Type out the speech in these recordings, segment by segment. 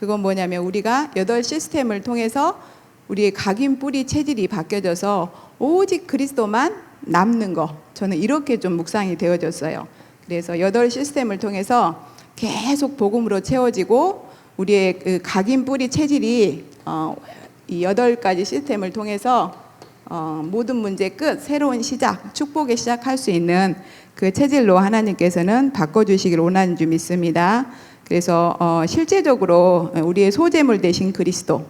그건 뭐냐면 우리가 8시스템을 통해서 우리의 각인 뿌리 체질이 바뀌어져서 오직 그리스도만 남는 거, 저는 이렇게 좀 묵상이 되어졌어요. 그래서 8시스템을 통해서 계속 복음으로 채워지고 우리의 그 각인 뿌리 체질이 이 8가지 시스템을 통해서 모든 문제 끝, 새로운 시작, 축복의 시작할 수 있는 그 체질로 하나님께서는 바꿔주시길 원하는 줄 믿습니다. 그래서 실제적으로 우리의 소재물 되신 그리스도,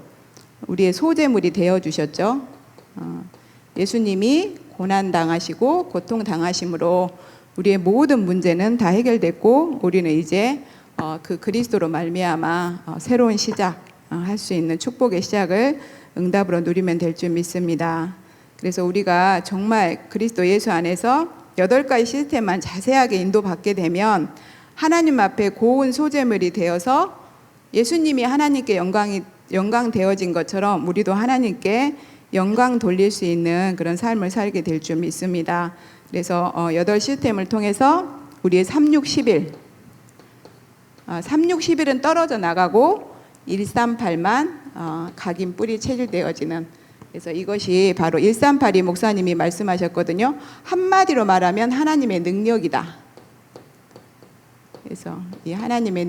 우리의 소재물이 되어주셨죠. 예수님이 고난당하시고 고통당하심으로 우리의 모든 문제는 다 해결됐고 우리는 이제 그 그리스도로 말미암아 새로운 시작 할 수 있는 축복의 시작을 응답으로 누리면 될 줄 믿습니다. 그래서 우리가 정말 그리스도 예수 안에서 8가지 시스템만 자세하게 인도받게 되면 하나님 앞에 고운 소재물이 되어서 예수님이 하나님께 영광 되어진 것처럼 우리도 하나님께 영광 돌릴 수 있는 그런 삶을 살게 될 줄 믿습니다. 그래서 8시스템을 통해서 우리의 3,6,11 3,6,11은 떨어져 나가고 138만 각인 뿌리 체질되어지는, 그래서 이것이 바로 138이 목사님이 말씀하셨거든요. 한마디로 말하면 하나님의 능력이다. 그래서 이 하나님의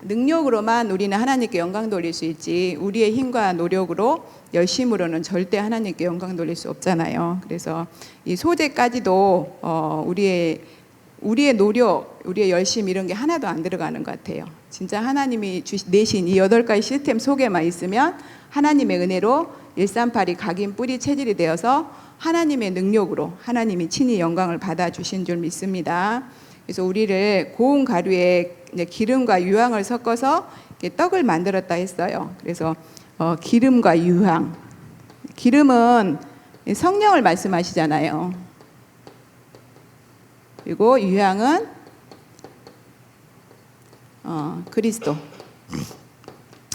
능력으로만 우리는 하나님께 영광 돌릴 수 있지 우리의 힘과 노력으로 열심으로는 절대 하나님께 영광 돌릴 수 없잖아요. 그래서 이 소재까지도 우리의 노력, 우리의 열심 이런 게 하나도 안 들어가는 것 같아요. 진짜 하나님이 내신 이 8가지 시스템 속에만 있으면 하나님의 은혜로 138이 각인 뿌리 체질이 되어서 하나님의 능력으로 하나님이 친히 영광을 받아주신 줄 믿습니다. 그래서 우리를 고운 가루에 기름과 유황을 섞어서 떡을 만들었다 했어요. 그래서 기름과 유황, 기름은 성령을 말씀하시잖아요. 그리고 유황은 그리스도.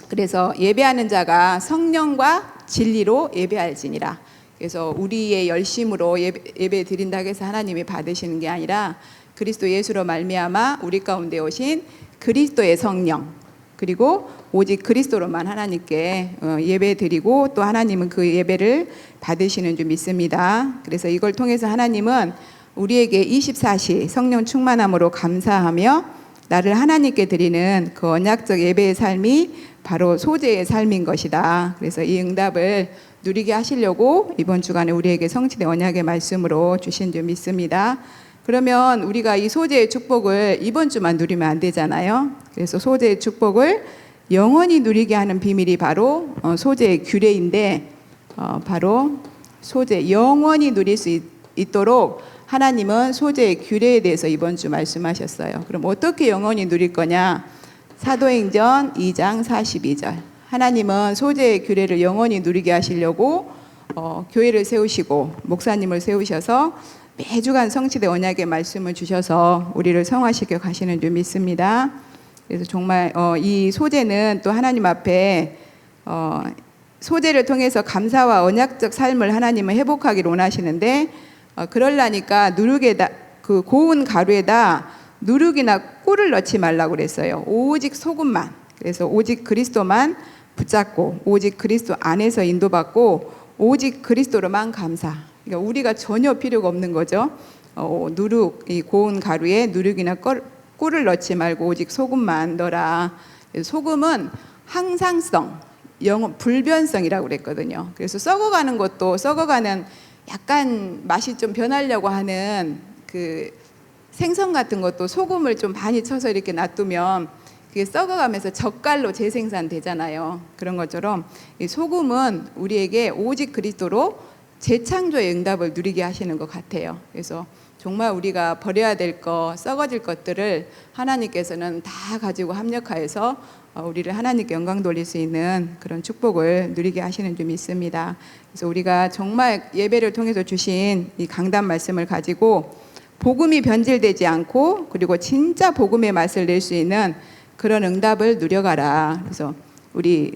그래서 예배하는 자가 성령과 진리로 예배할지니라. 그래서 우리의 열심으로 예배 드린다고 해서 하나님이 받으시는 게 아니라 그리스도 예수로 말미암아 우리 가운데 오신 그리스도의 성령, 그리고 오직 그리스도로만 하나님께 예배 드리고 또 하나님은 그 예배를 받으시는 줄 믿습니다. 그래서 이걸 통해서 하나님은 우리에게 24시 성령 충만함으로 감사하며 나를 하나님께 드리는 그 언약적 예배의 삶이 바로 소재의 삶인 것이다. 그래서 이 응답을 누리게 하시려고 이번 주간에 우리에게 성취된 언약의 말씀으로 주신 줄 믿습니다. 그러면 우리가 이 소재의 축복을 이번 주만 누리면 안 되잖아요. 그래서 소재의 축복을 영원히 누리게 하는 비밀이 바로 소재의 규례인데, 바로 소재 영원히 누릴 수 있도록 하나님은 소재의 규례에 대해서 이번 주 말씀하셨어요. 그럼 어떻게 영원히 누릴 거냐? 사도행전 2장 42절. 하나님은 소재의 규례를 영원히 누리게 하시려고 교회를 세우시고 목사님을 세우셔서 매주간 성취된 언약의 말씀을 주셔서 우리를 성화시켜 가시는 줄 믿습니다. 그래서 정말 이 소재는 또 하나님 앞에 소재를 통해서 감사와 언약적 삶을 하나님은 회복하기를 원하시는데, 그러려니까 누룩에다, 그 고운 가루에다 누룩이나 꿀을 넣지 말라고 그랬어요. 오직 소금만. 그래서 오직 그리스도만 붙잡고 오직 그리스도 안에서 인도받고 오직 그리스도로만 감사. 그러니까 우리가 전혀 필요가 없는 거죠. 이 고운 가루에 누룩이나 꿀을 넣지 말고 오직 소금만 넣어라. 소금은 항상성, 불변성이라고 그랬거든요. 그래서 썩어가는 것도 썩어가는 약간 맛이 좀 변하려고 하는 그 생선 같은 것도 소금을 좀 많이 쳐서 이렇게 놔두면 그게 썩어가면서 젓갈로 재생산되잖아요. 그런 것처럼 이 소금은 우리에게 오직 그리스도로 재창조의 응답을 누리게 하시는 것 같아요. 그래서 정말 우리가 버려야 될 것, 썩어질 것들을 하나님께서는 다 가지고 합력하여서 우리를 하나님께 영광 돌릴 수 있는 그런 축복을 누리게 하시는 줄 믿습니다. 그래서 우리가 정말 예배를 통해서 주신 이 강단 말씀을 가지고 복음이 변질되지 않고 그리고 진짜 복음의 맛을 낼 수 있는 그런 응답을 누려가라. 그래서 우리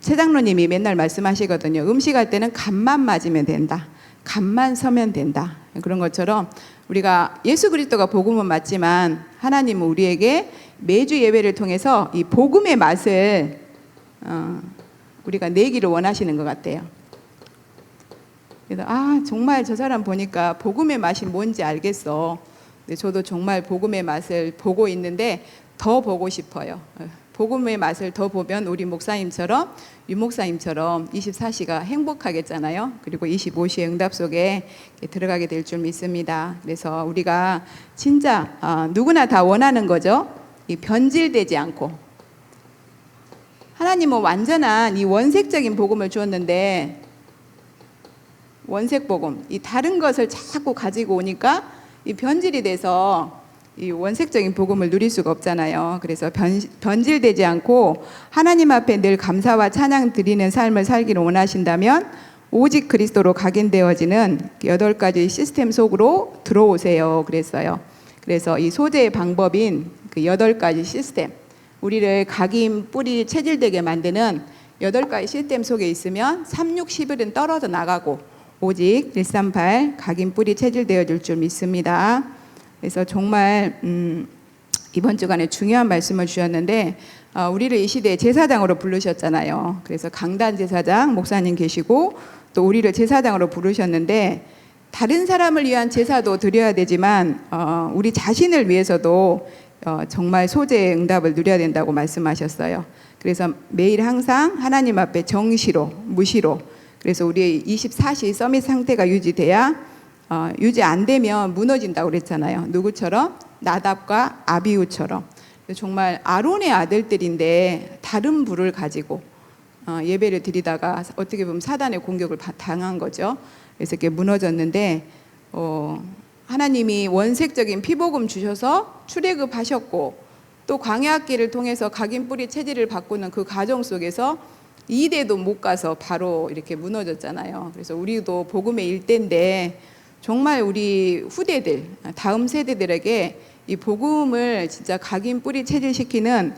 최 장로님이 맨날 말씀하시거든요. 음식할 때는 간만 맞으면 된다. 간만 서면 된다. 그런 것처럼 우리가 예수 그리스도가 복음은 맞지만 하나님은 우리에게 매주 예배를 통해서 이 복음의 맛을 우리가 내기를 원하시는 것 같아요. 그래서 정말 저 사람 보니까 복음의 맛이 뭔지 알겠어. 근데 저도 정말 복음의 맛을 보고 있는데 더 보고 싶어요. 복음의 맛을 더 보면 우리 목사님처럼 유 목사님처럼 24시가 행복하겠잖아요. 그리고 25시의 응답 속에 들어가게 될 줄 믿습니다. 그래서 우리가 진짜 누구나 다 원하는 거죠. 이 변질되지 않고, 하나님은 완전한 이 원색적인 복음을 주었는데, 원색 복음, 이 다른 것을 자꾸 가지고 오니까 이 변질이 돼서 이 원색적인 복음을 누릴 수가 없잖아요. 그래서 변질되지 않고 하나님 앞에 늘 감사와 찬양 드리는 삶을 살기를 원하신다면 오직 그리스도로 각인되어지는 8가지 시스템 속으로 들어오세요. 그랬어요. 그래서 이 소재의 방법인 그 8가지 시스템, 우리를 각인, 뿌리, 체질되게 만드는 8가지 시스템 속에 있으면 3, 6, 11은 떨어져 나가고 오직 138 각인, 뿌리, 체질되어질 줄 믿습니다. 그래서 정말 이번 주간에 중요한 말씀을 주셨는데, 우리를 이 시대에 제사장으로 부르셨잖아요. 그래서 강단 제사장 목사님 계시고 또 우리를 제사장으로 부르셨는데, 다른 사람을 위한 제사도 드려야 되지만 우리 자신을 위해서도 정말 소재의 응답을 누려야 된다고 말씀하셨어요. 그래서 매일 항상 하나님 앞에 정시로, 무시로, 그래서 우리의 24시 서밋 상태가 유지돼야, 유지 안 되면 무너진다고 그랬잖아요. 누구처럼? 나답과 아비후처럼. 정말 아론의 아들들인데 다른 불을 가지고 예배를 드리다가 어떻게 보면 사단의 공격을 당한 거죠. 그래서 이렇게 무너졌는데, 하나님이 원색적인 피복음 주셔서 출애굽하셨고, 또 광야길을 통해서 각인, 뿌리, 체질을 바꾸는 그 과정 속에서 2대도 못 가서 바로 이렇게 무너졌잖아요. 그래서 우리도 복음의 일대인데 정말 우리 후대들, 다음 세대들에게 이 복음을 진짜 각인, 뿌리, 체질시키는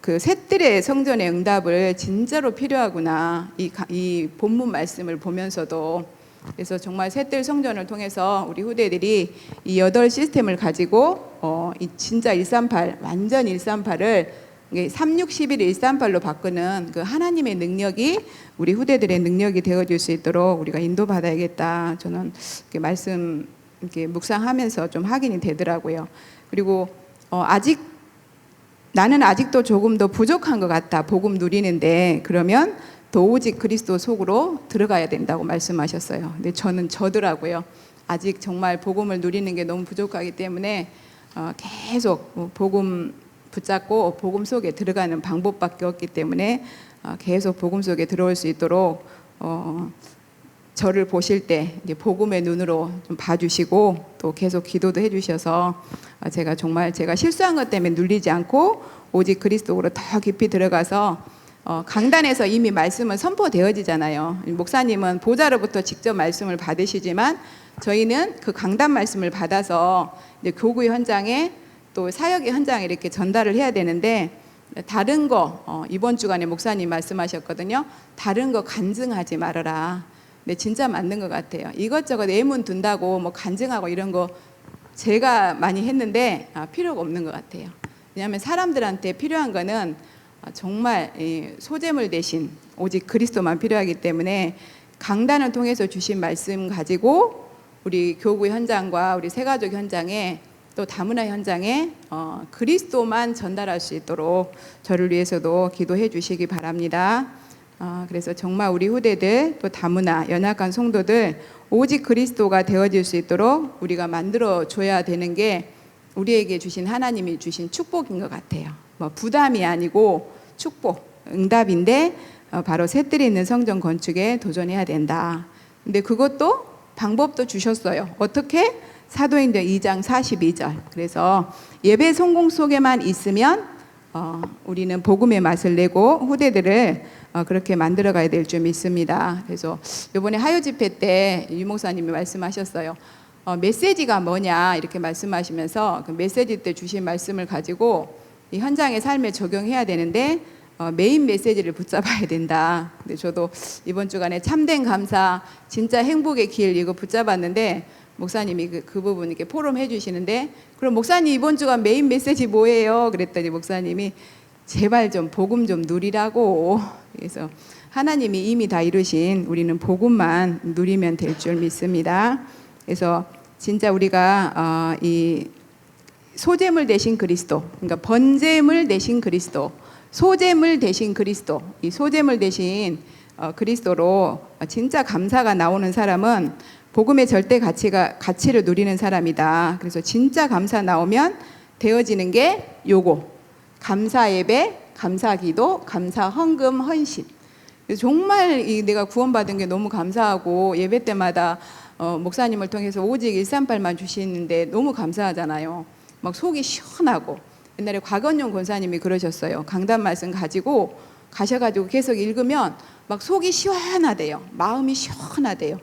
그 셋들의 성전의 응답을 진짜로 필요하구나, 이 본문 말씀을 보면서도. 그래서 정말 셋들 성전을 통해서 우리 후대들이 이 8 시스템을 가지고 이 진짜 138, 완전 138을 3, 6, 11을 138로 바꾸는 그 하나님의 능력이 우리 후대들의 능력이 되어줄 수 있도록 우리가 인도받아야겠다. 저는 이렇게 말씀 이렇게 묵상하면서 좀 확인이 되더라고요. 그리고 나는 아직도 조금 더 부족한 것 같다, 복음 누리는데. 그러면 더 오직 그리스도 속으로 들어가야 된다고 말씀하셨어요. 근데 저는 저더라고요. 아직 정말 복음을 누리는 게 너무 부족하기 때문에 계속 복음 붙잡고 복음 속에 들어가는 방법밖에 없기 때문에 계속 복음 속에 들어올 수 있도록 저를 보실 때 이제 복음의 눈으로 좀 봐주시고, 또 계속 기도도 해주셔서 제가 정말 제가 실수한 것 때문에 눌리지 않고 오직 그리스도로 더 깊이 들어가서, 강단에서 이미 말씀은 선포되어지잖아요. 목사님은 보좌로부터 직접 말씀을 받으시지만 저희는 그 강단 말씀을 받아서 이제 교구의 현장에 또 사역의 현장에 이렇게 전달을 해야 되는데, 다른 거 이번 주간에 목사님 말씀하셨거든요. 다른 거 간증하지 말아라. 근데 진짜 맞는 것 같아요. 이것저것 예문 둔다고 뭐 간증하고 이런 거 제가 많이 했는데 필요가 없는 것 같아요. 왜냐하면 사람들한테 필요한 거는 정말 소재물 대신 오직 그리스도만 필요하기 때문에, 강단을 통해서 주신 말씀 가지고 우리 교구 현장과 우리 새가족 현장에 또 다문화 현장에 그리스도만 전달할 수 있도록 저를 위해서도 기도해 주시기 바랍니다. 그래서 정말 우리 후대들, 또 다문화 연약한 성도들 오직 그리스도가 되어질 수 있도록 우리가 만들어 줘야 되는 게 우리에게 주신 하나님이 주신 축복인 것 같아요. 뭐 부담이 아니고 축복, 응답인데 바로 셋들이 있는 성전 건축에 도전해야 된다. 근데 그것도 방법도 주셨어요. 어떻게? 사도행전 2장 42절. 그래서 예배 성공 속에만 있으면 우리는 복음의 맛을 내고 후대들을 그렇게 만들어 가야 될 줄 믿습니다. 그래서 이번에 하요 집회 때 유 목사님이 말씀하셨어요. 메시지가 뭐냐 이렇게 말씀하시면서 그 메시지 때 주신 말씀을 가지고 이 현장의 삶에 적용해야 되는데 메인 메시지를 붙잡아야 된다. 근데 저도 이번 주간에 참된 감사, 진짜 행복의 길 이거 붙잡았는데 목사님이 그 부분 이렇게 포럼해 주시는데, 그럼 목사님 이번 주간 메인 메시지 뭐예요? 그랬더니 목사님이 제발 좀 복음 좀 누리라고. 그래서 하나님이 이미 다 이루신 우리는 복음만 누리면 될 줄 믿습니다. 그래서 진짜 우리가 이 소재물 대신 그리스도, 그러니까 번제물 대신 그리스도, 소재물 대신 그리스도, 이 소재물 대신 그리스도로 진짜 감사가 나오는 사람은 복음의 절대 가치를 누리는 사람이다. 그래서 진짜 감사 나오면 되어지는 게 요거: 감사 예배, 감사 기도, 감사 헌금, 헌신. 정말 내가 구원받은 게 너무 감사하고, 예배 때마다 목사님을 통해서 오직 138만 주시는데 너무 감사하잖아요. 막 속이 시원하고. 옛날에 곽원용 권사님이 그러셨어요. 강단 말씀 가지고 가셔가지고 계속 읽으면 막 속이 시원하대요. 마음이 시원하대요.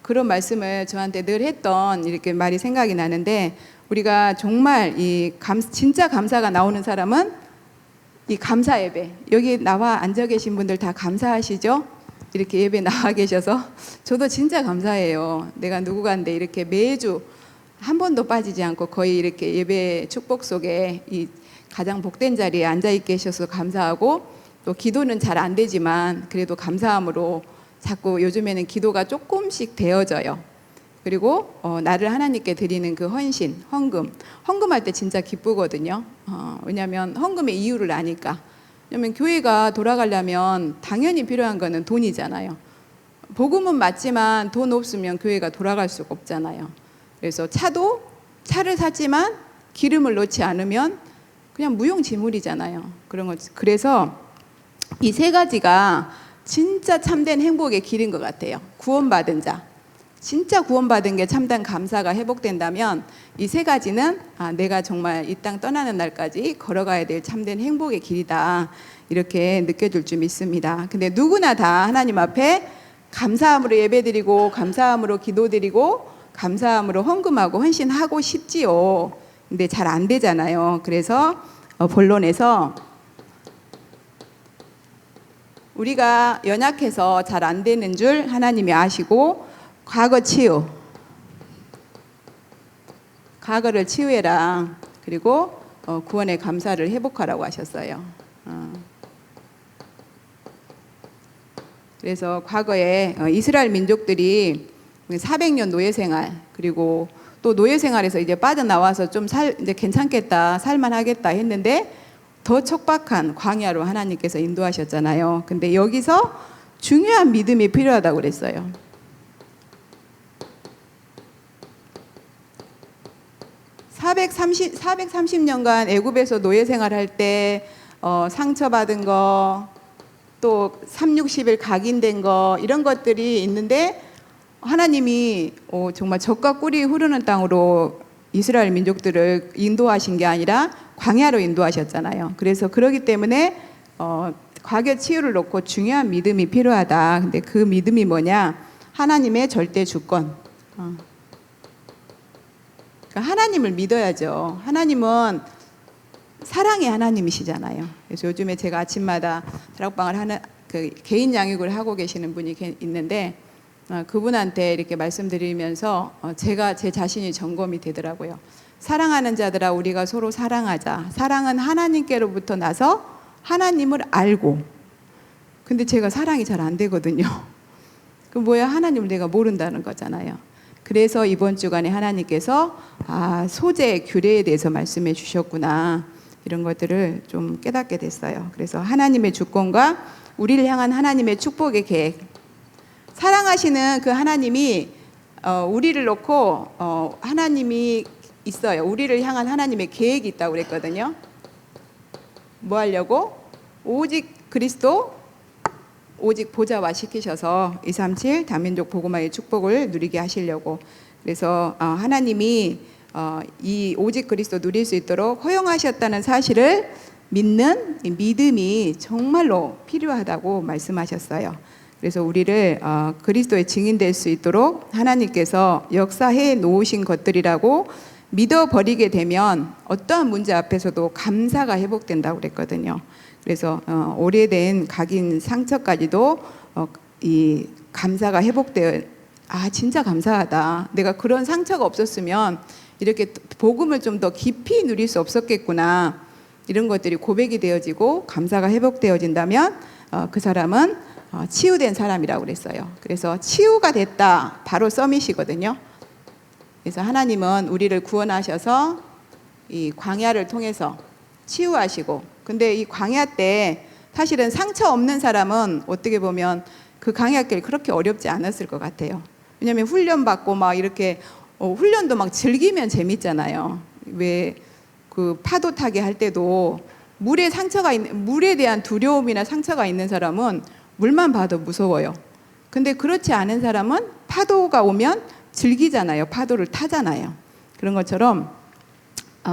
그런 말씀을 저한테 늘 했던 이렇게 말이 생각이 나는데, 우리가 정말 진짜 감사가 나오는 사람은 이 감사 예배, 여기 나와 앉아 계신 분들 다 감사하시죠? 이렇게 예배 나와 계셔서 저도 진짜 감사해요. 내가 누구간데 이렇게 매주 한 번도 빠지지 않고 거의 이렇게 예배 축복 속에 이 가장 복된 자리에 앉아 계셔서 감사하고, 또 기도는 잘 안 되지만 그래도 감사함으로 자꾸 요즘에는 기도가 조금씩 되어져요. 그리고 나를 하나님께 드리는 그 헌신, 헌금할 때 진짜 기쁘거든요. 왜냐하면 헌금의 이유를 아니까. 왜냐하면 교회가 돌아가려면 당연히 필요한 거는 돈이잖아요. 복음은 맞지만 돈 없으면 교회가 돌아갈 수가 없잖아요. 그래서 차를 샀지만 기름을 넣지 않으면 그냥 무용지물이잖아요. 그런 거. 그래서 이 세 가지가 진짜 참된 행복의 길인 것 같아요. 구원받은 자, 진짜 구원받은 게 참된 감사가 회복된다면 이 세 가지는 내가 정말 이 땅 떠나는 날까지 걸어가야 될 참된 행복의 길이다, 이렇게 느껴질 줄 믿습니다. 근데 누구나 다 하나님 앞에 감사함으로 예배드리고, 감사함으로 기도드리고, 감사함으로 헌금하고 헌신하고 싶지요. 근데 잘 안 되잖아요. 그래서 본론에서 우리가 연약해서 잘 안 되는 줄 하나님이 아시고, 과거 치유, 과거를 치유해라. 그리고 구원의 감사를 회복하라고 하셨어요. 그래서 과거에 이스라엘 민족들이 400년 노예 생활, 그리고 또 노예 생활에서 이제 빠져나와서 좀 이제 괜찮겠다, 살만하겠다 했는데 더 척박한 광야로 하나님께서 인도하셨잖아요. 근데 여기서 중요한 믿음이 필요하다고 그랬어요. 430년간 애굽에서 노예 생활할 때 상처받은 거, 또 360일 각인된 거, 이런 것들이 있는데 하나님이 정말 젖과 꿀이 흐르는 땅으로 이스라엘 민족들을 인도하신 게 아니라 광야로 인도하셨잖아요. 그래서 그렇기 때문에 과거 치유를 놓고 중요한 믿음이 필요하다. 근데 그 믿음이 뭐냐? 하나님의 절대 주권. 그러니까 하나님을 믿어야죠. 하나님은 사랑의 하나님이시잖아요. 그래서 요즘에 제가 아침마다 다락방을 하는 그 개인 양육을 하고 계시는 분이 있는데 그분한테 이렇게 말씀드리면서 제가 제 자신이 점검이 되더라고요. 사랑하는 자들아, 우리가 서로 사랑하자. 사랑은 하나님께로부터 나서 하나님을 알고. 근데 제가 사랑이 잘 안 되거든요. 그 뭐야? 하나님을 내가 모른다는 거잖아요. 그래서 이번 주간에 하나님께서 소재, 규례에 대해서 말씀해 주셨구나, 이런 것들을 좀 깨닫게 됐어요. 그래서 하나님의 주권과 우리를 향한 하나님의 축복의 계획, 사랑하시는 그 하나님이 우리를 놓고 하나님이 있어요. 우리를 향한 하나님의 계획이 있다고 그랬거든요. 뭐 하려고? 오직 그리스도, 오직 보좌화 시키셔서 237 다민족 복음화의 축복을 누리게 하시려고. 그래서 하나님이 이 오직 그리스도 누릴 수 있도록 허용하셨다는 사실을 믿는 믿음이 정말로 필요하다고 말씀하셨어요. 그래서 우리를 그리스도의 증인될 수 있도록 하나님께서 역사해 놓으신 것들이라고 믿어버리게 되면 어떠한 문제 앞에서도 감사가 회복된다고 그랬거든요. 그래서 오래된 각인 상처까지도 이 감사가 회복되어 아, 진짜 감사하다. 내가 그런 상처가 없었으면 이렇게 복음을 좀 더 깊이 누릴 수 없었겠구나. 이런 것들이 고백이 되어지고 감사가 회복되어진다면 그 사람은 치유된 사람이라고 그랬어요. 그래서 치유가 됐다. 바로 서밋이거든요. 그래서 하나님은 우리를 구원하셔서 이 광야를 통해서 치유하시고, 근데 이 광야 때 사실은 상처 없는 사람은 어떻게 보면 그 광야길 그렇게 어렵지 않았을 것 같아요. 왜냐하면 훈련받고 막 이렇게 훈련도 막 즐기면 재밌잖아요. 왜 그 파도 타기 할 때도 물에 대한 두려움이나 상처가 있는 사람은 물만 봐도 무서워요. 근데 그렇지 않은 사람은 파도가 오면 즐기잖아요. 파도를 타잖아요. 그런 것처럼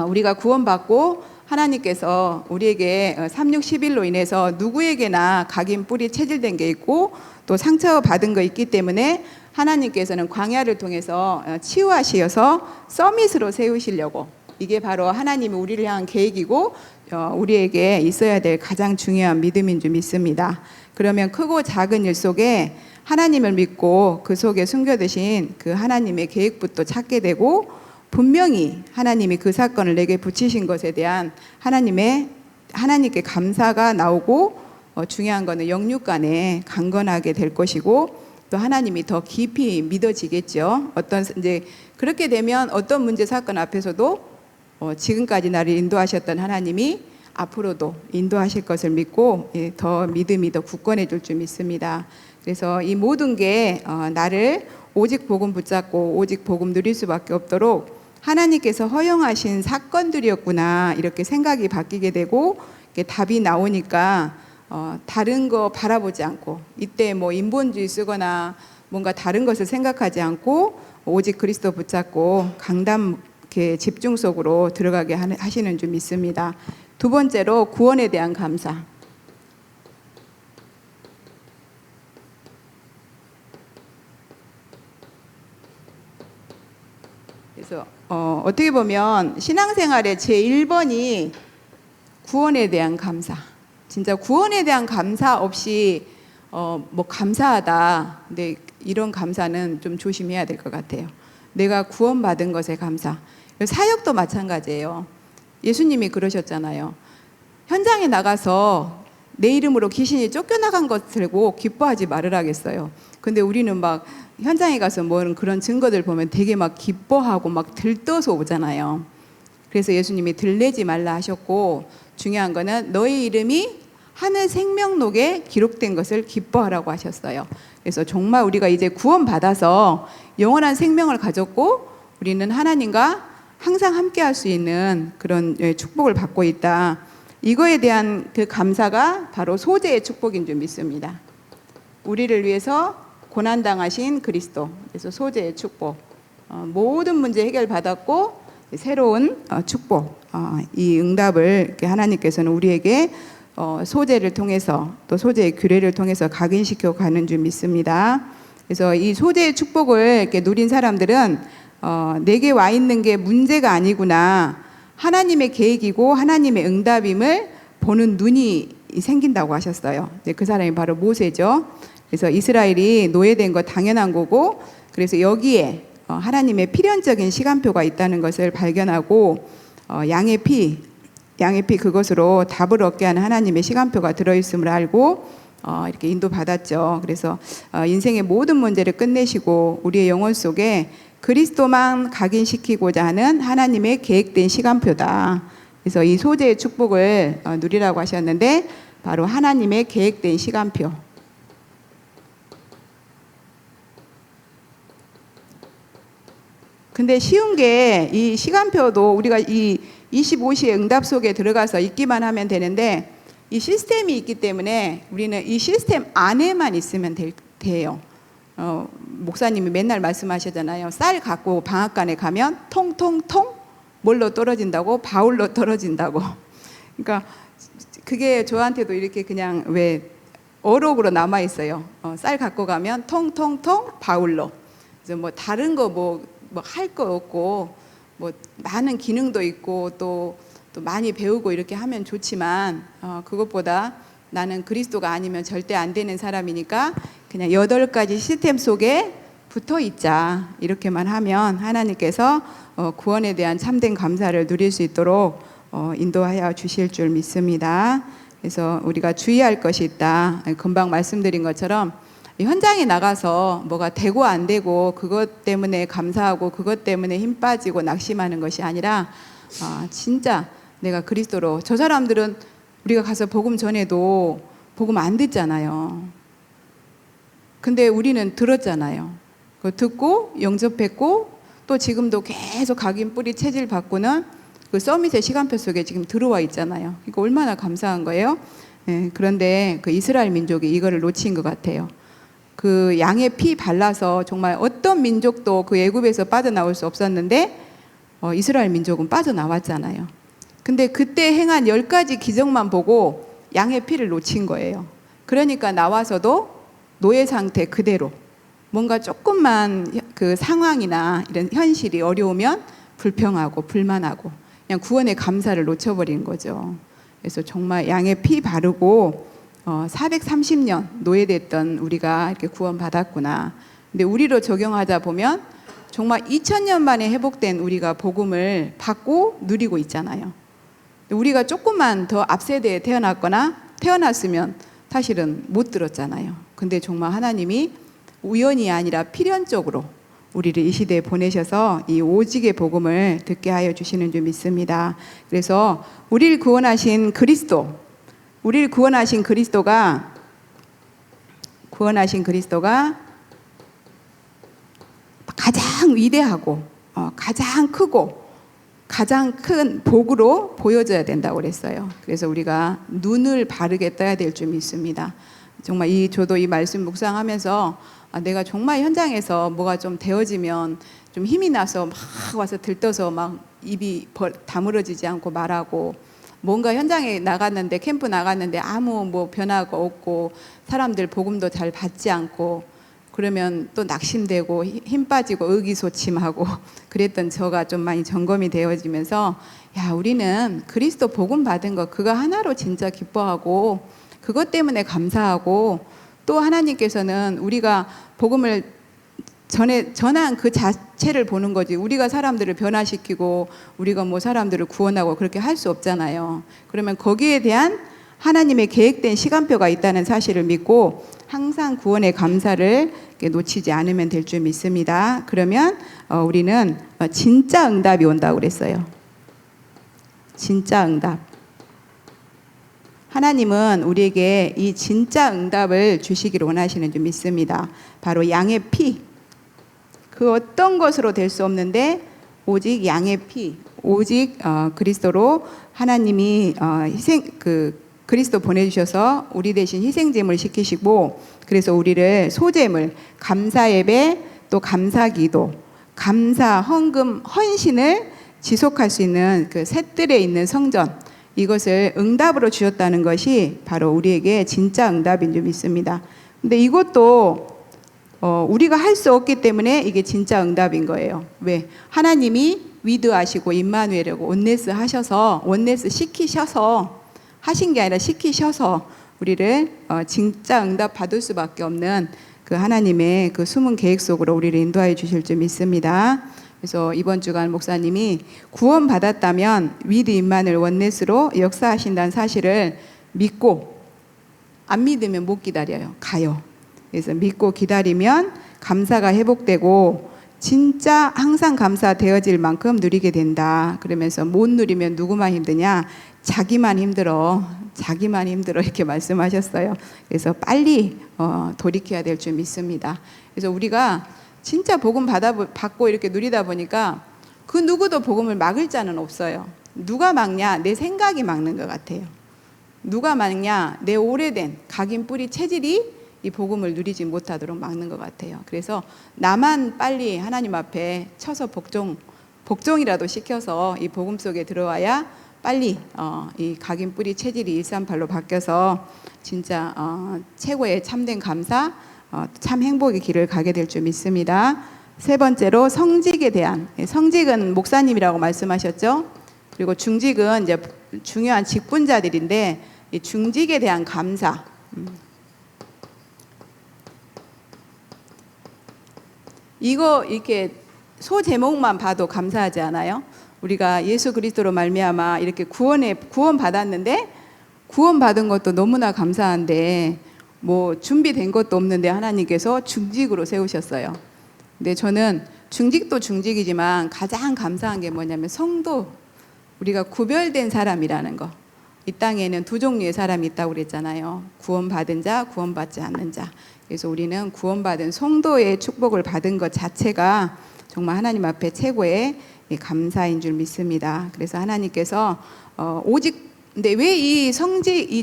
우리가 구원받고 하나님께서 우리에게 3611로 인해서 누구에게나 각인 뿌리 체질된 게 있고 또 상처받은 거 있기 때문에 하나님께서는 광야를 통해서 치유하시어서 서밋으로 세우시려고, 이게 바로 하나님이 우리를 향한 계획이고 우리에게 있어야 될 가장 중요한 믿음인 줄 믿습니다. 그러면 크고 작은 일 속에 하나님을 믿고 그 속에 숨겨두신 그 하나님의 계획부터 찾게 되고, 분명히 하나님이 그 사건을 내게 붙이신 것에 대한 하나님께 감사가 나오고, 중요한 거는 영육간에 강건하게 될 것이고, 또 하나님이 더 깊이 믿어지겠죠. 이제 그렇게 되면 어떤 문제 사건 앞에서도 지금까지 나를 인도하셨던 하나님이 앞으로도 인도하실 것을 믿고 더 믿음이 더 굳건해질 줄 믿습니다. 그래서 이 모든 게 나를 오직 복음 붙잡고 오직 복음 누릴 수밖에 없도록 하나님께서 허용하신 사건들이었구나, 이렇게 생각이 바뀌게 되고 답이 나오니까 다른 거 바라보지 않고, 이때 뭐 인본주의 쓰거나 뭔가 다른 것을 생각하지 않고 오직 그리스도 붙잡고 강단 있게 집중 속으로 들어가게 하시는 줄 믿습니다. 두 번째로 구원에 대한 감사. 그래서 어떻게 보면 신앙생활의 제1번이 구원에 대한 감사. 진짜 구원에 대한 감사 없이 뭐 감사하다, 근데 이런 감사는 좀 조심해야 될 것 같아요. 내가 구원받은 것에 감사. 사역도 마찬가지예요. 예수님이 그러셨잖아요. 현장에 나가서 내 이름으로 귀신이 쫓겨나간 것을 보고 기뻐하지 말으라겠어요. 근데 우리는 막 현장에 가서 뭐 그런 증거들 보면 되게 막 기뻐하고 막 들떠서 오잖아요. 그래서 예수님이 들내지 말라 하셨고, 중요한 거는 너의 이름이 하늘 생명록에 기록된 것을 기뻐하라고 하셨어요. 그래서 정말 우리가 이제 구원받아서 영원한 생명을 가졌고 우리는 하나님과 항상 함께 할 수 있는 그런 축복을 받고 있다. 이거에 대한 그 감사가 바로 소재의 축복인 줄 믿습니다. 우리를 위해서 고난당하신 그리스도, 그래서 소재의 축복. 모든 문제 해결받았고 새로운 축복, 이 응답을 이렇게 하나님께서는 우리에게 소재를 통해서, 또 소재의 규례를 통해서 각인시켜 가는 줄 믿습니다. 그래서 이 소재의 축복을 이렇게 누린 사람들은 내게 와 있는 게 문제가 아니구나, 하나님의 계획이고 하나님의 응답임을 보는 눈이 생긴다고 하셨어요. 그 사람이 바로 모세죠. 그래서 이스라엘이 노예된 거 당연한 거고, 그래서 여기에 하나님의 필연적인 시간표가 있다는 것을 발견하고 양의 피 그것으로 답을 얻게 하는 하나님의 시간표가 들어있음을 알고 이렇게 인도받았죠. 그래서 인생의 모든 문제를 끝내시고 우리의 영혼 속에 그리스도만 각인시키고자 하는 하나님의 계획된 시간표다. 그래서 이 소재의 축복을 누리라고 하셨는데 바로 하나님의 계획된 시간표. 근데 쉬운 게 이 시간표도 우리가 이 25시의 응답 속에 들어가서 있기만 하면 되는데, 이 시스템이 있기 때문에 우리는 이 시스템 안에만 있으면 돼요. 목사님이 맨날 말씀하시잖아요. 쌀 갖고 방앗간에 가면 통통통 뭘로 떨어진다고? 바울로 떨어진다고. 그러니까 그게 저한테도 이렇게 그냥 왜 어록으로 남아 있어요. 쌀 갖고 가면 통통통 바울로. 그래서 뭐 다른 거 뭐 할 거 없고 뭐 많은 기능도 있고 또 많이 배우고 이렇게 하면 좋지만 그것보다 나는 그리스도가 아니면 절대 안 되는 사람이니까 그냥 8가지 시스템 속에 붙어 있자. 이렇게만 하면 하나님께서 구원에 대한 참된 감사를 누릴 수 있도록 인도하여 주실 줄 믿습니다. 그래서 우리가 주의할 것이 있다. 금방 말씀드린 것처럼 현장에 나가서 뭐가 되고 안 되고 그것 때문에 감사하고 그것 때문에 힘 빠지고 낙심하는 것이 아니라 진짜 내가 그리스도로, 저 사람들은 우리가 가서 복음 전해도 복음 안 듣잖아요. 근데 우리는 들었잖아요. 듣고 영접했고 또 지금도 계속 각인 뿌리 체질 바꾸는 그 서밋의 시간표 속에 지금 들어와 있잖아요. 이거 얼마나 감사한 거예요. 그런데 그 이스라엘 민족이 이거를 놓친 것 같아요. 그 양의 피 발라서 정말 어떤 민족도 그 애굽에서 빠져나올 수 없었는데 이스라엘 민족은 빠져나왔잖아요. 근데 그때 행한 10가지 기적만 보고 양의 피를 놓친 거예요. 그러니까 나와서도 노예 상태 그대로, 뭔가 조금만 그 상황이나 이런 현실이 어려우면 불평하고 불만하고 그냥 구원의 감사를 놓쳐버린 거죠. 그래서 정말 양의 피 바르고 430년 노예됐던 우리가 이렇게 구원받았구나. 근데 우리로 적용하자 보면 정말 2000년 만에 회복된 우리가 복음을 받고 누리고 있잖아요. 우리가 조금만 더 앞세대에 태어났거나 태어났으면 사실은 못 들었잖아요. 근데 정말 하나님이 우연이 아니라 필연적으로 우리를 이 시대에 보내셔서 이 오직의 복음을 듣게 하여 주시는 줄 믿습니다. 그래서 우리를 구원하신 그리스도가 가장 위대하고 가장 크고 가장 큰 복으로 보여져야 된다고 그랬어요. 그래서 우리가 눈을 바르게 떠야 될 줄 믿습니다. 정말 저도 이 말씀 묵상하면서 내가 정말 현장에서 뭐가 좀 되어지면 좀 힘이 나서 막 와서 들떠서 막 입이 다물어지지 않고 말하고, 뭔가 현장에 나갔는데 캠프 나갔는데 아무 뭐 변화가 없고 사람들 복음도 잘 받지 않고 그러면 또 낙심되고 힘 빠지고 의기소침하고 그랬던 저가 좀 많이 점검이 되어지면서, 야, 우리는 그리스도 복음 받은 거 그거 하나로 진짜 기뻐하고 그것 때문에 감사하고, 또 하나님께서는 우리가 복음을 전한 그 자체를 보는 거지, 우리가 사람들을 변화시키고 우리가 뭐 사람들을 구원하고 그렇게 할 수 없잖아요. 그러면 거기에 대한 하나님의 계획된 시간표가 있다는 사실을 믿고 항상 구원의 감사를 놓치지 않으면 될 줄 믿습니다. 그러면 우리는 진짜 응답이 온다고 그랬어요. 진짜 응답. 하나님은 우리에게 이 진짜 응답을 주시기를 원하시는 줄 믿습니다. 바로 양의 피, 그 어떤 것으로 될 수 없는데 오직 양의 피, 오직 그리스도로 하나님이 그리스도 보내주셔서 우리 대신 희생제물 시키시고, 그래서 우리를 소제물, 감사예배, 또 감사기도, 감사, 헌금, 헌신을 지속할 수 있는 그 셋들에 있는 성전, 이것을 응답으로 주셨다는 것이 바로 우리에게 진짜 응답인 줄 믿습니다. 근데 이것도 우리가 할 수 없기 때문에 이게 진짜 응답인 거예요. 왜? 하나님이 위드하시고 임마누엘이고 원네스 시키셔서 하신 게 아니라 시키셔서 우리를 진짜 응답 받을 수밖에 없는 그 하나님의 그 숨은 계획 속으로 우리를 인도하여 주실 줄 믿습니다. 그래서 이번 주간 목사님이 구원 받았다면 위드 임마누엘 원네스로 역사하신다는 사실을 믿고, 안 믿으면 못 기다려요. 가요. 그래서 믿고 기다리면 감사가 회복되고 진짜 항상 감사되어질 만큼 누리게 된다. 그러면서 못 누리면 누구만 힘드냐? 자기만 힘들어 이렇게 말씀하셨어요. 그래서 빨리 돌이켜야 될 줄 믿습니다. 그래서 우리가 진짜 복음 받고 이렇게 누리다 보니까 그 누구도 복음을 막을 자는 없어요. 누가 막냐? 내 생각이 막는 것 같아요. 누가 막냐? 내 오래된 각인 뿌리 체질이 이 복음을 누리지 못하도록 막는 것 같아요. 그래서 나만 빨리 하나님 앞에 쳐서 복종이라도 시켜서 이 복음 속에 들어와야 빨리 이 각인 뿌리 체질이 138로 바뀌어서 진짜 최고의 참된 감사, 참 행복의 길을 가게 될 줄 믿습니다. 세 번째로 성직에 대한, 성직은 목사님이라고 말씀하셨죠. 그리고 중직은 이제 중요한 직분자들인데 이 중직에 대한 감사. 이거 이렇게 소 제목만 봐도 감사하지 않아요? 우리가 예수 그리스도로 말미암아 이렇게 구원 받았는데 구원 받은 것도 너무나 감사한데 뭐 준비된 것도 없는데 하나님께서 중직으로 세우셨어요. 근데 저는 중직도 중직이지만 가장 감사한 게 뭐냐면 성도, 우리가 구별된 사람이라는 거. 이 땅에는 두 종류의 사람이 있다고 그랬잖아요. 구원받은 자, 구원받지 않는 자. 그래서 우리는 구원받은 성도의 축복을 받은 것 자체가 정말 하나님 앞에 최고의 감사인 줄 믿습니다. 그래서 하나님께서 오직, 근데 왜 이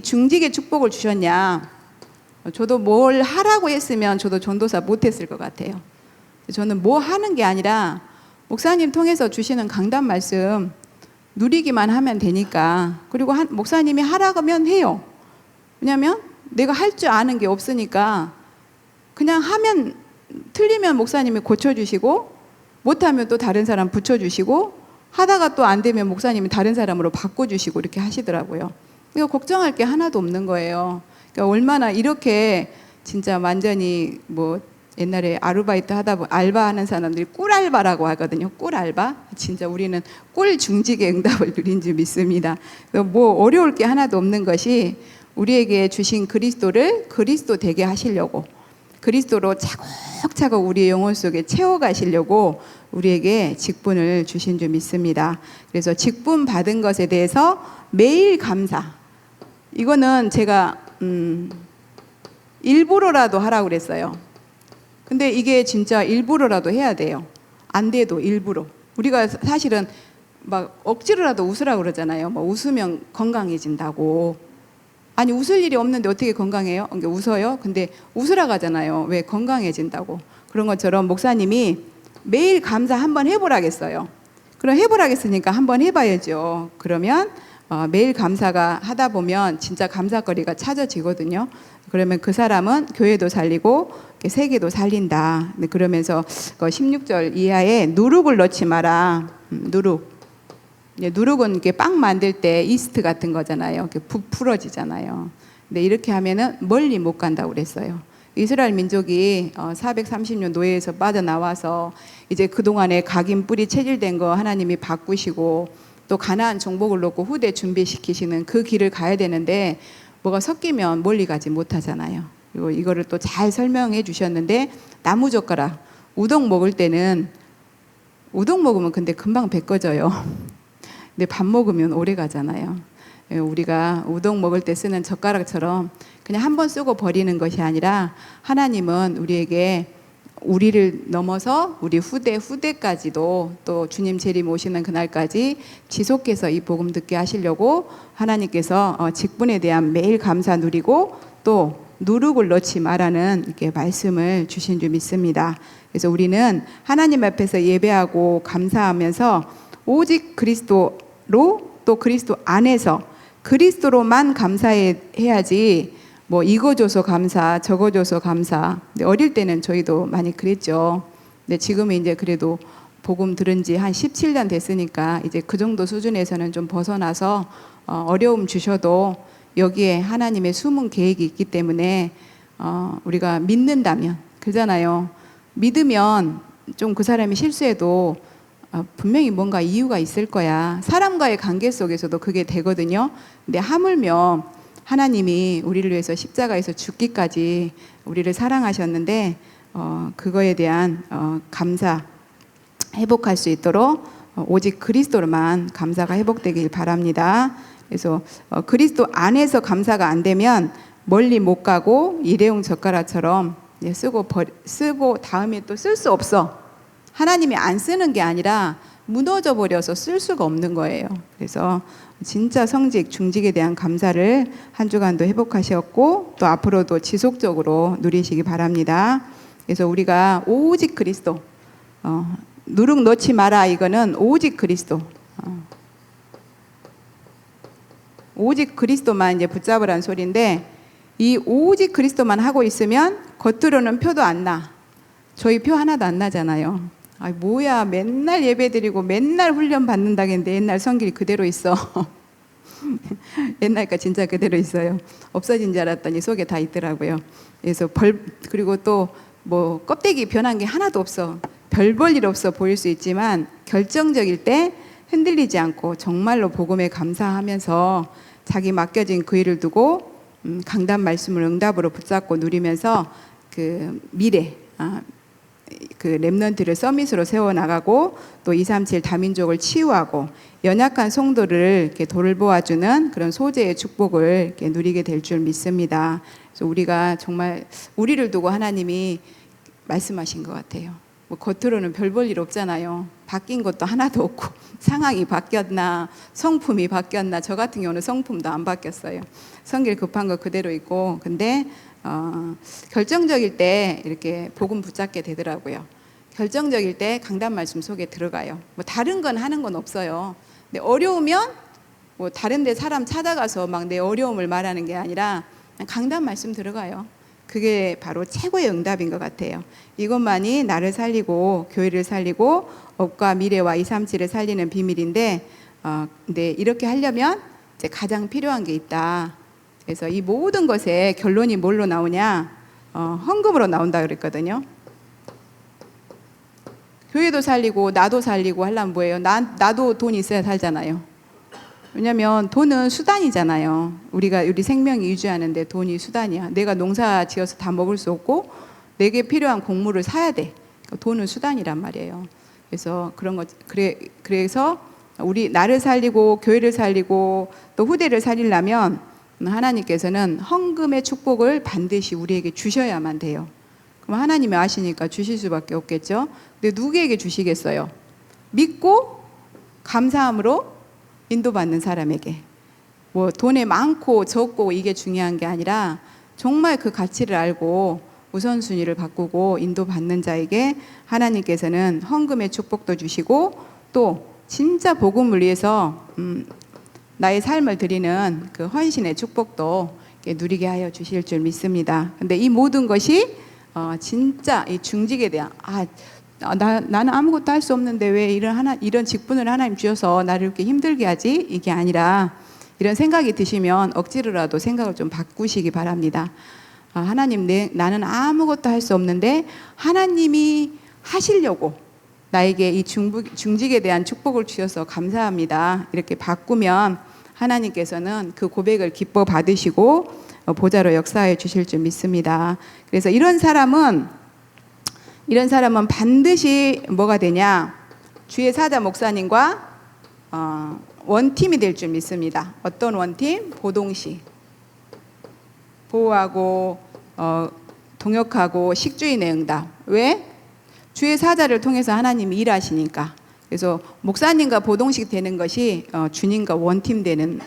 중직의 축복을 주셨냐? 저도 뭘 하라고 했으면 저도 전도사 못했을 것 같아요. 저는 뭐 하는 게 아니라 목사님 통해서 주시는 강단 말씀 누리기만 하면 되니까. 그리고 목사님이 하라고 하면 해요. 왜냐면 내가 할 줄 아는 게 없으니까 그냥 하면, 틀리면 목사님이 고쳐주시고 못하면 또 다른 사람 붙여주시고 하다가 또 안 되면 목사님이 다른 사람으로 바꿔주시고 이렇게 하시더라고요. 이거 걱정할 게 하나도 없는 거예요. 그러니까 얼마나 이렇게 진짜 완전히 뭐 옛날에 아르바이트 하다 보면 알바하는 사람들이 꿀알바라고 하거든요. 꿀알바. 진짜 우리는 꿀 중직의 응답을 누린 줄 믿습니다. 뭐 어려울 게 하나도 없는 것이 우리에게 주신 그리스도를 그리스도 되게 하시려고, 그리스도로 차곡차곡 우리의 영혼 속에 채워가시려고 우리에게 직분을 주신 줄 믿습니다. 그래서 직분 받은 것에 대해서 매일 감사. 이거는 제가 일부러라도 하라고 그랬어요. 근데 이게 진짜 일부러라도 해야 돼요. 안 돼도 일부러. 우리가 사실은 막 억지로라도 웃으라고 그러잖아요. 뭐 웃으면 건강해진다고. 아니 웃을 일이 없는데 어떻게 건강해요? 그러니까 웃어요? 근데 웃으라고 하잖아요. 왜? 건강해진다고. 그런 것처럼 목사님이 매일 감사 한번 해보라겠어요. 그럼 해보라겠으니까 한번 해봐야죠. 그러면 매일 감사가 하다 보면 진짜 감사거리가 찾아지거든요. 그러면 그 사람은 교회도 살리고 세계도 살린다. 그러면서 16절 이하에 누룩을 넣지 마라. 누룩은 이렇게 빵 만들 때 이스트 같은 거잖아요. 이렇게 푹 풀어지잖아요. 근데 이렇게 하면은 멀리 못 간다고 그랬어요. 이스라엘 민족이 430년 노예에서 빠져나와서 이제 그동안에 각인 뿌리 체질된 거 하나님이 바꾸시고 또 가나안 정복을 놓고 후대 준비시키시는 그 길을 가야 되는데 뭐가 섞이면 멀리 가지 못하잖아요. 그리고 이거를 또 잘 설명해 주셨는데 나무젓가락, 우동 먹을 때는 우동 먹으면 근데 금방 배 꺼져요. 근데 밥 먹으면 오래 가잖아요. 우리가 우동 먹을 때 쓰는 젓가락처럼 그냥 한 번 쓰고 버리는 것이 아니라 하나님은 우리에게 우리를 넘어서 우리 후대까지도 또 주님 재림 오시는 그날까지 지속해서 이 복음 듣게 하시려고 하나님께서 직분에 대한 매일 감사 누리고 또 누룩을 넣지 말라는 이렇게 말씀을 주신 줄 믿습니다. 그래서 우리는 하나님 앞에서 예배하고 감사하면서 오직 그리스도로 또 그리스도 안에서 그리스도로만 감사해야지 뭐 이거 줘서 감사, 저거 줘서 감사. 근데 어릴 때는 저희도 많이 그랬죠. 근데 지금은 이제 그래도 복음 들은 지 한 17년 됐으니까 이제 그 정도 수준에서는 좀 벗어나서 어려움 주셔도 여기에 하나님의 숨은 계획이 있기 때문에 우리가 믿는다면, 그잖아요. 믿으면 좀 그 사람이 실수해도 분명히 뭔가 이유가 있을 거야. 사람과의 관계 속에서도 그게 되거든요. 근데 하물며 하나님이 우리를 위해서 십자가에서 죽기까지 우리를 사랑하셨는데 그거에 대한 감사 회복할 수 있도록 오직 그리스도로만 감사가 회복되길 바랍니다. 그래서 그리스도 안에서 감사가 안 되면 멀리 못 가고 일회용 젓가락처럼 쓰고 다음에 또 쓸 수 없어. 하나님이 안 쓰는 게 아니라 무너져 버려서 쓸 수가 없는 거예요. 그래서 진짜 성직, 중직에 대한 감사를 한 주간도 회복하셨고 또 앞으로도 지속적으로 누리시기 바랍니다. 그래서 우리가 오직 그리스도, 누룩 넣지 마라. 이거는 오직 그리스도, 오직 그리스도만 이제 붙잡으라는 소리인데 이 오직 그리스도만 하고 있으면 겉으로는 표도 안 나. 저희 표 하나도 안 나잖아요. 아, 뭐야, 맨날 예배드리고 맨날 훈련 받는다겠는데 옛날 성길이 그대로 있어. 옛날까 진짜 그대로 있어요. 없어진 줄 알았더니 속에 다 있더라고요. 그래서 그리고 또 뭐 껍데기 변한 게 하나도 없어. 별 볼 일 없어 보일 수 있지만 결정적일 때 흔들리지 않고 정말로 복음에 감사하면서 자기 맡겨진 그 일을 두고 강단 말씀을 응답으로 붙잡고 누리면서 그 미래 그 렘넌트를 서밋으로 세워나가고 또 237 다민족을 치유하고 연약한 성도를 이렇게 돌보아주는 그런 소재의 축복을 이렇게 누리게 될 줄 믿습니다. 그래서 우리가 정말 우리를 두고 하나님이 말씀하신 것 같아요. 뭐 겉으로는 별 볼 일 없잖아요. 바뀐 것도 하나도 없고 상황이 바뀌었나 성품이 바뀌었나. 저 같은 경우는 성품도 안 바뀌었어요. 성길 급한 거 그대로 있고 근데 결정적일 때 이렇게 복음 붙잡게 되더라고요. 결정적일 때 강단 말씀 속에 들어가요. 뭐 다른 건 하는 건 없어요. 근데 어려우면 뭐 다른 데 사람 찾아가서 막 내 어려움을 말하는 게 아니라 강단 말씀 들어가요. 그게 바로 최고의 응답인 것 같아요. 이것만이 나를 살리고 교회를 살리고 업과 미래와 237을 살리는 비밀인데 근데 이렇게 하려면 이제 가장 필요한 게 있다. 그래서 이 모든 것의 결론이 뭘로 나오냐? 헌금으로 나온다 그랬거든요. 교회도 살리고 나도 살리고 하려면 뭐예요? 나도 돈 있어야 살잖아요. 왜냐하면 돈은 수단이잖아요. 우리 생명이 유지하는데 돈이 수단이야. 내가 농사 지어서 다 먹을 수 없고 내게 필요한 곡물을 사야 돼. 돈은 수단이란 말이에요. 그래서 그래서 우리 나를 살리고 교회를 살리고 또 후대를 살리려면 하나님께서는 헌금의 축복을 반드시 우리에게 주셔야만 돼요. 그럼 하나님이 아시니까 주실 수밖에 없겠죠. 근데 누구에게 주시겠어요? 믿고 감사함으로 인도받는 사람에게. 뭐 돈에 많고 적고 이게 중요한 게 아니라 정말 그 가치를 알고 우선순위를 바꾸고 인도받는 자에게 하나님께서는 헌금의 축복도 주시고 또 진짜 복음을 위해서 나의 삶을 드리는 그 헌신의 축복도 누리게 하여 주실 줄 믿습니다. 근데 이 모든 것이 진짜 이 중직에 대한 나는 아무것도 할 수 없는데 왜 이런 직분을 하나님 주셔서 나를 이렇게 힘들게 하지? 이게 아니라 이런 생각이 드시면 억지로라도 생각을 좀 바꾸시기 바랍니다. 하나님, 나는 아무것도 할 수 없는데 하나님이 하시려고 나에게 이 중직에 대한 축복을 주셔서 감사합니다. 이렇게 바꾸면 하나님께서는 그 고백을 기뻐 받으시고 보좌로 역사해 주실 줄 믿습니다. 그래서 이런 사람은 반드시 뭐가 되냐? 주의 사자 목사님과 원팀이 될 줄 믿습니다. 어떤 원팀? 보동시. 보호하고 동역하고 식주인의 응답. 왜? 주의 사자를 통해서 하나님이 일하시니까. 그래서 목사님과 보동식 되는 것이 주님과 원팀 되는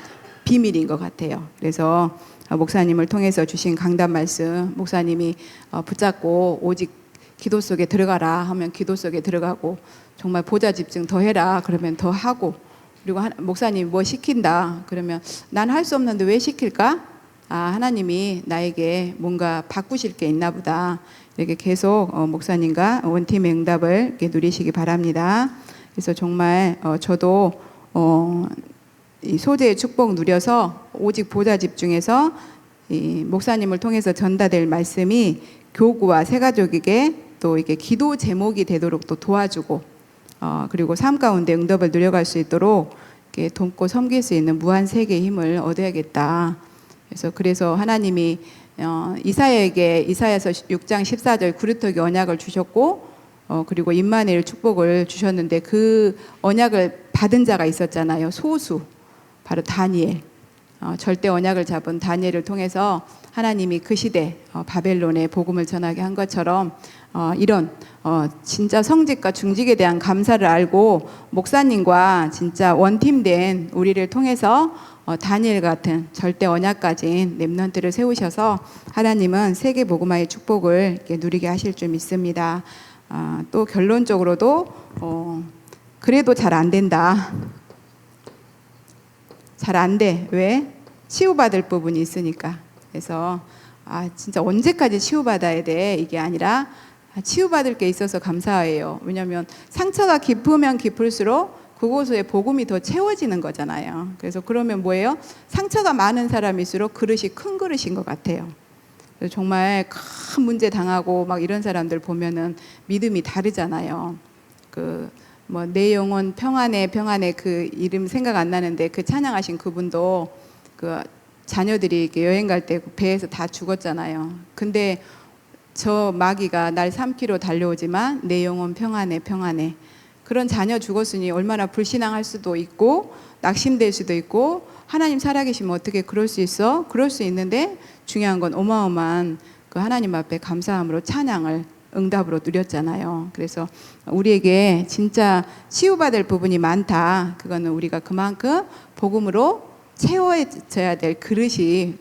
비밀인 것 같아요. 그래서 목사님을 통해서 주신 강단 말씀, 목사님이 붙잡고 오직 기도 속에 들어가라 하면 기도 속에 들어가고, 정말 보좌 집중 더 해라 그러면 더 하고, 그리고 목사님이 뭐 시킨다 그러면 난 할 수 없는데 왜 시킬까? 하나님이 나에게 뭔가 바꾸실 게 있나 보다. 이렇게 계속 목사님과 원팀의 응답을 이렇게 누리시기 바랍니다. 그래서 정말 저도 이 소재의 축복 누려서 오직 보좌 집중해서 이 목사님을 통해서 전달될 말씀이 교구와 새가족에게 또 이게 기도 제목이 되도록 또 도와주고, 그리고 삶 가운데 응답을 누려갈 수 있도록 이렇게 돕고 섬길 수 있는 무한 세계의 힘을 얻어야겠다. 그래서 하나님이 이사야에게 이사야서 6장 14절 구루터기 언약을 주셨고, 그리고 임마누엘 축복을 주셨는데 그 언약을 받은 자가 있었잖아요. 소수, 바로 다니엘. 절대 언약을 잡은 다니엘을 통해서 하나님이 그 시대 바벨론에 복음을 전하게 한 것처럼 이런 진짜 성직과 중직에 대한 감사를 알고 목사님과 진짜 원팀된 우리를 통해서 다니엘 같은 절대 언약 가진 렘넌트를 세우셔서 하나님은 세계 복음화의 축복을 이렇게 누리게 하실 줄 믿습니다. 또 결론적으로도 그래도 잘 안 된다. 잘 안 돼. 왜? 치유받을 부분이 있으니까. 그래서 진짜 언제까지 치유받아야 돼? 이게 아니라 치유받을 게 있어서 감사해요. 왜냐하면 상처가 깊으면 깊을수록 그곳에 복음이 더 채워지는 거잖아요. 그래서 그러면 뭐예요? 상처가 많은 사람일수록 그릇이 큰 그릇인 것 같아요. 정말 큰 문제 당하고 막 이런 사람들 보면은 믿음이 다르잖아요. 그 뭐 내 영혼 평안해 평안해 그 이름 생각 안 나는데 그 찬양하신 그분도 그 자녀들이 이렇게 여행 갈 때 배에서 다 죽었잖아요. 근데 저 마귀가 날 삼키러 달려오지만 내 영혼 평안해 평안해. 그런 자녀 죽었으니 얼마나 불신앙할 수도 있고 낙심될 수도 있고 하나님 살아계시면 어떻게 그럴 수 있어? 그럴 수 있는데 중요한 건 어마어마한 그 하나님 앞에 감사함으로 찬양을 응답으로 누렸잖아요. 그래서 우리에게 진짜 치유받을 부분이 많다. 그거는 우리가 그만큼 복음으로 채워져야 될 그릇이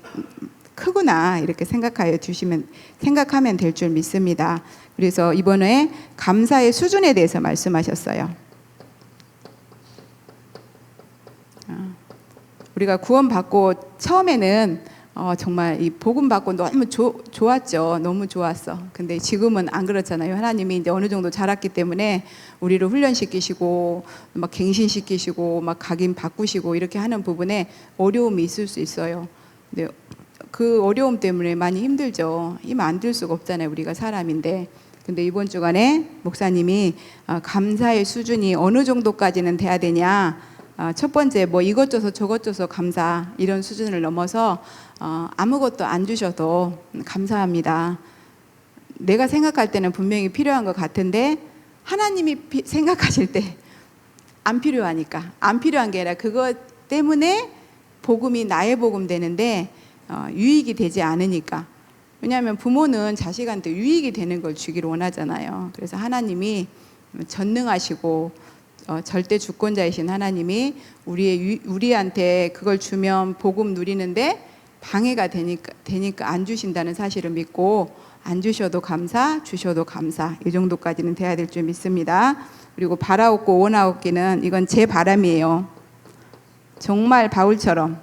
크구나 이렇게 생각하면 될 줄 믿습니다. 그래서 이번에 감사의 수준에 대해서 말씀하셨어요. 우리가 구원받고 처음에는 정말 이 복음 받고 너무 좋았죠. 너무 좋았어. 근데 지금은 안 그렇잖아요. 하나님이 이제 어느 정도 자랐기 때문에 우리를 훈련시키시고 막 갱신시키시고 막 각인 바꾸시고 이렇게 하는 부분에 어려움이 있을 수 있어요. 근데 그 어려움 때문에 많이 힘들죠. 힘 안 들 수가 없잖아요. 우리가 사람인데. 근데 이번 주간에 목사님이 감사의 수준이 어느 정도까지는 돼야 되냐. 첫 번째 뭐 이것저것 저것저것 감사 이런 수준을 넘어서 아무것도 안 주셔도 감사합니다. 내가 생각할 때는 분명히 필요한 것 같은데 하나님이 생각하실 때 안 필요하니까 안 필요한 게 아니라 그것 때문에 복음이 나의 복음 되는데 유익이 되지 않으니까. 왜냐하면 부모는 자식한테 유익이 되는 걸 주기를 원하잖아요. 그래서 하나님이 전능하시고 절대 주권자이신 하나님이 우리한테 그걸 주면 복음 누리는데 방해가 되니까 안 주신다는 사실을 믿고 안 주셔도 감사, 주셔도 감사 이 정도까지는 돼야 될 줄 믿습니다. 그리고 바라옵고 원하옵기는 이건 제 바람이에요. 정말 바울처럼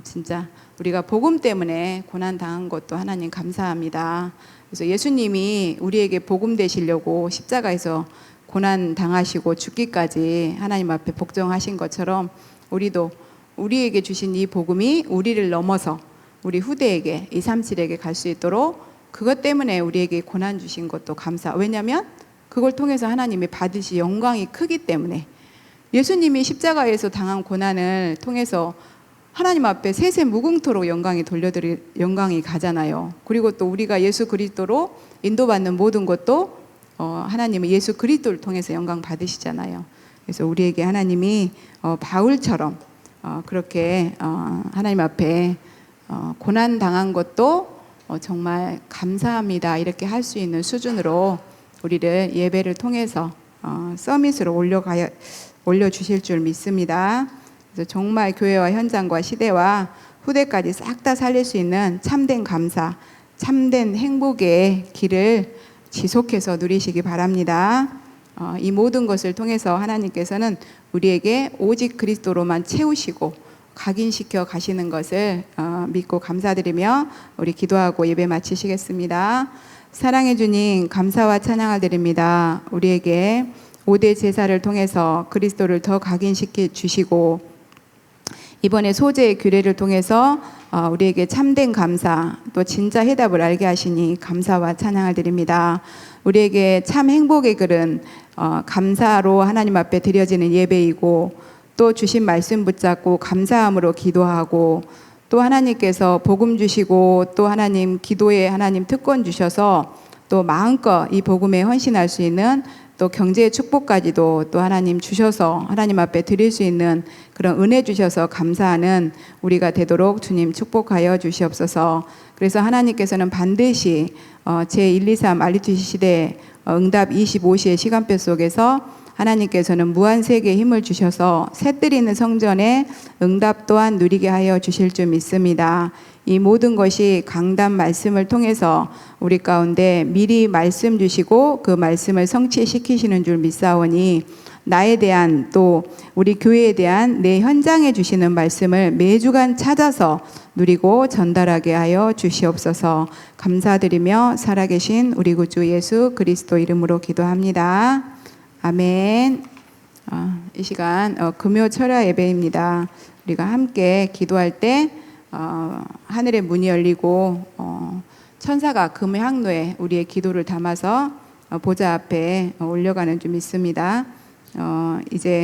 진짜 우리가 복음 때문에 고난 당한 것도 하나님 감사합니다. 그래서 예수님이 우리에게 복음 되시려고 십자가에서 고난 당하시고 죽기까지 하나님 앞에 복종하신 것처럼 우리도 우리에게 주신 이 복음이 우리를 넘어서 우리 후대에게 237에게 갈 수 있도록 그것 때문에 우리에게 고난 주신 것도 감사. 왜냐하면 그걸 통해서 하나님이 받으실 영광이 크기 때문에 예수님이 십자가에서 당한 고난을 통해서 하나님 앞에 세세 무궁토록 영광이 가잖아요. 그리고 또 우리가 예수 그리스도로 인도받는 모든 것도 하나님은 예수 그리스도를 통해서 영광 받으시잖아요. 그래서 우리에게 하나님이 바울처럼 그렇게 하나님 앞에 고난 당한 것도 정말 감사합니다 이렇게 할 수 있는 수준으로 우리를 예배를 통해서 서밋으로 올려주실 줄 믿습니다. 그래서 정말 교회와 현장과 시대와 후대까지 싹 다 살릴 수 있는 참된 감사, 참된 행복의 길을 지속해서 누리시기 바랍니다. 이 모든 것을 통해서 하나님께서는 우리에게 오직 그리스도로만 채우시고 각인시켜 가시는 것을 믿고 감사드리며 우리 기도하고 예배 마치시겠습니다. 사랑해 주님 감사와 찬양을 드립니다. 우리에게 5대 제사를 통해서 그리스도를 더 각인시켜 주시고 이번에 소재의 규례를 통해서 우리에게 참된 감사 또 진짜 해답을 알게 하시니 감사와 찬양을 드립니다. 우리에게 참 행복의 글은 감사로 하나님 앞에 드려지는 예배이고 또 주신 말씀 붙잡고 감사함으로 기도하고 또 하나님께서 복음 주시고 또 하나님 기도에 하나님 특권 주셔서 또 마음껏 이 복음에 헌신할 수 있는 또 경제의 축복까지도 또 하나님 주셔서 하나님 앞에 드릴 수 있는 그런 은혜 주셔서 감사하는 우리가 되도록 주님 축복하여 주시옵소서. 그래서 하나님께서는 반드시 제123 알리투시 시대 응답 25시의 시간표 속에서 하나님께서는 무한세계의 힘을 주셔서 새뜨리는 성전에 응답 또한 누리게 하여 주실 줄 믿습니다. 이 모든 것이 강단 말씀을 통해서 우리 가운데 미리 말씀 주시고 그 말씀을 성취시키시는 줄 믿사오니 나에 대한 또 우리 교회에 대한 내 현장에 주시는 말씀을 매주간 찾아서 누리고 전달하게 하여 주시옵소서. 감사드리며 살아계신 우리 구주 예수 그리스도 이름으로 기도합니다. 아멘. 이 시간 금요 철야 예배입니다. 우리가 함께 기도할 때 하늘의 문이 열리고 천사가 금의 항로에 우리의 기도를 담아서 보좌 앞에 올려가는 줄 믿습니다. 이제